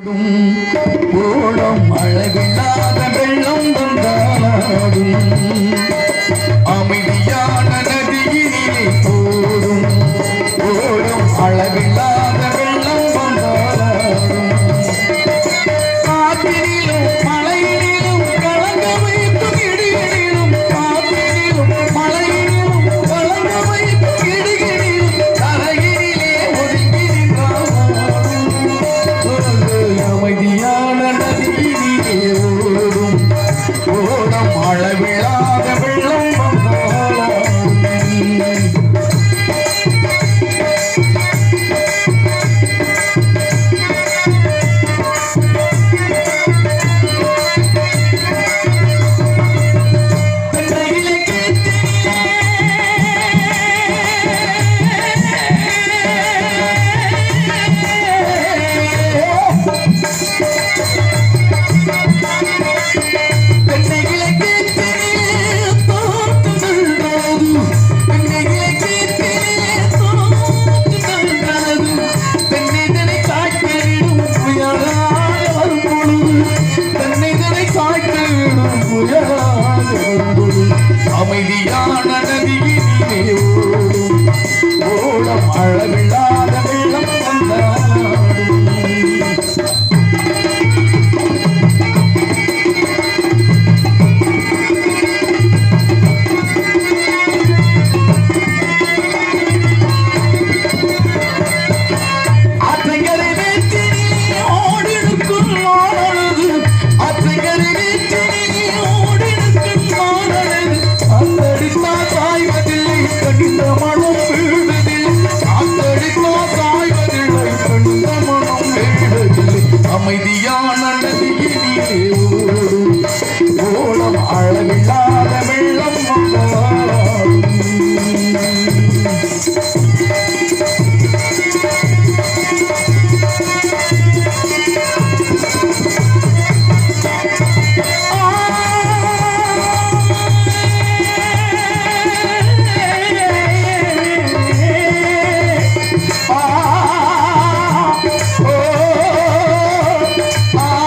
ஓடம் அழகில்லாத வெள்ளம் வந்தாடும் அமைதியான நதியினிலே ஓடும் ஓடம் அழகில்லாத வெள்ளம் வந்தாடும் காற்றினிலும் மழையினிலும் கலங்க வைக்கும் இடியினிலும் காற்றினிலும் மழையினிலும் கலங்க வைக்கும் இடியினிலும் கரையினிலே ஒதுங்கி நின்றான் அமைதியான நதியினிலே ஓடும் ஓடம் அளவில்லாத வெள்ளம் வந்தாடும் அமைதியான நதியினிலே ஓடும் ஓடம் அளவில்லாத வெள்ளம் வந்தாடும் ஆற்றங்கரை வேற்றினிலே ஓடிருக்கும் மானழகு ஆற்றங்கரை வேற்றினிலே ஓடிருக்கும் மானழகு அந்தடித்தா சாய்வதில்லை கடிந்த மனம் வீழ்வதில்லை அந்தடித்தா சாய்வதில்லை கடிந்த மனம் வீழ்வதில்லை அமைதியான நதியினிலே ஓடும் ஓடம் அளவில்லாத வெள்ளம் வந்தாடும் ஆ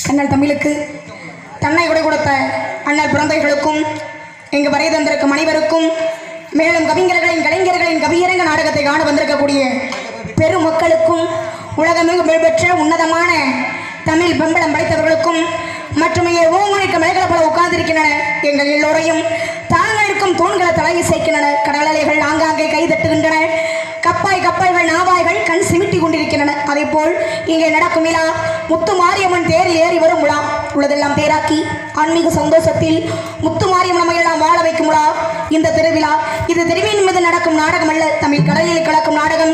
அண்ணல் தமிழுக்கு தன்னை உடை கொடுத்த அண்ணல் பிறந்தைகளை அவர்களுக்கும் இங்கு வரை தந்திருக்கும் அனைவருக்கும் மேலும் கலைஞர்களின் கவியரங்க நாடகத்தை காண வந்திருக்கக்கூடிய பெருமக்களுக்கும் உலகமெங்கும் புகழ்பெற்ற உன்னதமான தமிழ் பம்பளம் படைத்தவர்களுக்கும் மற்றும் இங்கே ஓமணிக்க மலைகளை போல உட்கார்ந்திருக்கின்றன எங்கள் எல்லோரையும் தாங்கள் இருக்கும் தூண்களை தலையிசைக்கின்றன. கடல் அலைகள் ஆங்காங்கே கை தட்டுகின்றன. கப்பாய்கள் நாவாய்கள் கண் சிமிட்டி கொண்டிருக்கின்றன. அதே போல் இங்கே நடக்கும் விழா முத்து மாரியம்மன் தேர் ஏறி வரும் விழா. உள்ளதெல்லாம் தேராக்கி ஆன்மீக சந்தோஷத்தில் முத்து மாரியம்மன் நம்மையெல்லாம் வாழ வைக்கும் விழா இந்த திருவிழா. இது திருவின் மீது நடக்கும் நாடகம் அல்ல, தமிழ் கடலில் கலக்கும் நாடகம்.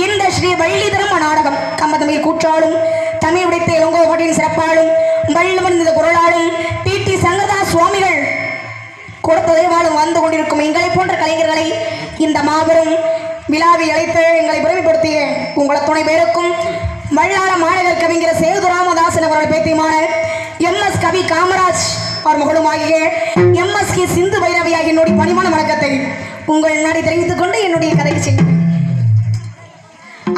இந்த ஸ்ரீ வள்ளி தர்ம நாடகம் கம்பதமிழ் கூற்றாலும் தமிழ் உடைத்த இளங்கோவடியின் சிறப்பாலும் வள்ளுவன் குரலாலும் PT சங்கரதாஸ் சுவாமிகள் கொடுத்ததைவாலும் வந்து கொண்டிருக்கும் எங்களை போன்ற கலைஞர்களை இந்த மாபெரும் விழாவை அழைத்து எங்களை பெருமைப்படுத்திய உங்களை துணை பேருக்கும் மல்லாள மாநகர் கவிஞர் சேது ராமதாசன் அவர்கள் பேத்தியமான MS கவி காமராஜ் அவர் மகளுமாகிய MS கே சிந்து பைரவி ஆகிய என்னுடைய பணிமான வணக்கத்தை உங்கள் நாடி தெரிவித்துக் கொண்டு என்னுடைய கதைக்கு செல்லும்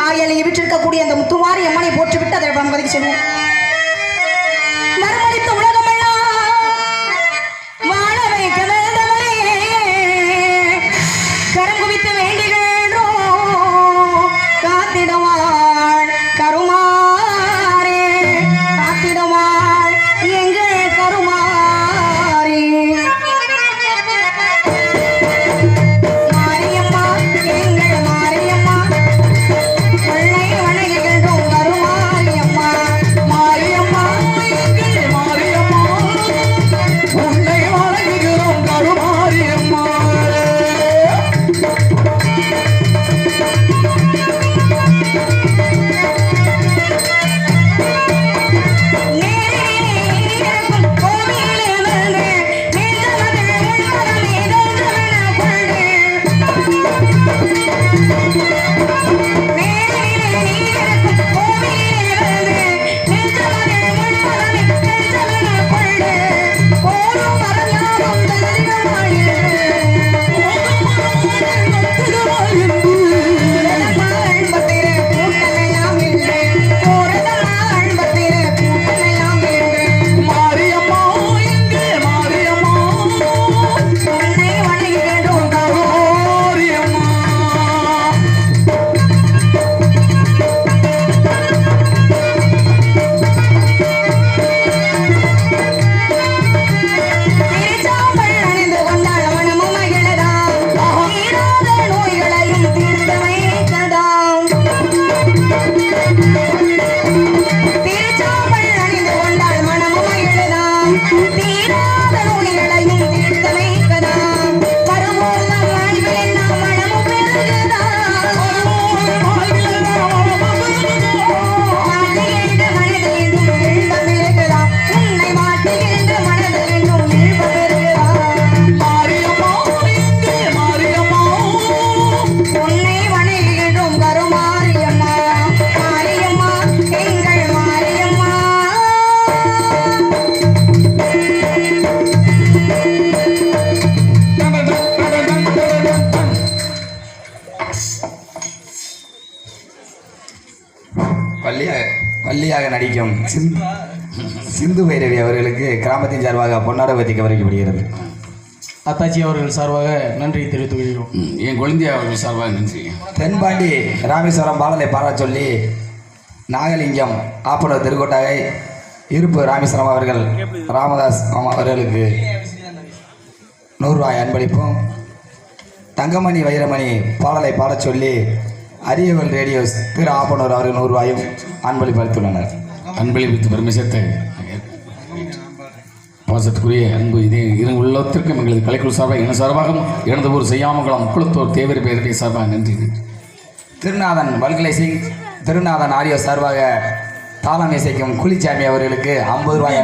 ஆகிய வீற்றிருக்கக்கூடிய அந்த முத்துமாரி அம்மனை போற்றுவிட்டு அதை கதைக்கு செல்வோம். மறுமளித்த உலகமெல்லாம் வாழ வைக்க கரம் குவித்து வேண்டுகின்றோம் காத்திடுவாள் கருமாறே காத்திடுவாள் எங்கள் கருமாறே மாரியம்மா எங்கள் மாரியம்மா கொள்ளை வணங்குகின்றோம் கருமாரியம்மா மாரியம்மா எங்கள் மாரியம்மா உன்னை வணங்குகிறோம் கருமாரியம்மா. வள்ளியாக நடிக்கும் சிந்து பைரவி அவர்களுக்கு கிராமத்தின் சார்பாக பொன்னாட வைத்திக்க வரைக்கப்படுகிறது. அத்தாச்சி அவர்கள் சார்பாக நன்றி தெரிவித்துக் கொள்கிறோம். என் குழந்தை அவர்கள் சார்பாக நன்றி. தென்பாண்டி ராமேஸ்வரம் பாடலை பாட சொல்லி நாகலிங்கம் ஆப்பனர் திருக்கோட்டாகை இருப்பு ராமேஸ்வரம் அவர்கள் ராமதாஸ் அவர்களுக்கு 100 ரூபாய் அன்பளிப்பும். தங்கமணி வைரமணி பாடலை பாடச் சொல்லி அரியவல் ரேடியோஸ் திரு ஆப்பனூர் அவர்கள் 100 ரூபாயும் அன்பளிப்பு அளித்துள்ளனர். அன்பளிப்பு பெருமை சேர்த்த பாசத்துக்குரிய அன்பு இதே இரு உள்ளத்திற்கும் எங்களது கலைக்குழு சார்பாக என சார்பாகவும் எனது ஊர் செய்யாமங்கலம் குளத்தூர் தேவரி பேரவை சார்பாக நன்றி. திருநாதன் வல்கலை சிங் திருநாதன் ஆரியோ சார்பாக தாளம் இசைக்கும் குளிச்சாமி அவர்களுக்கு 50 ரூபாய்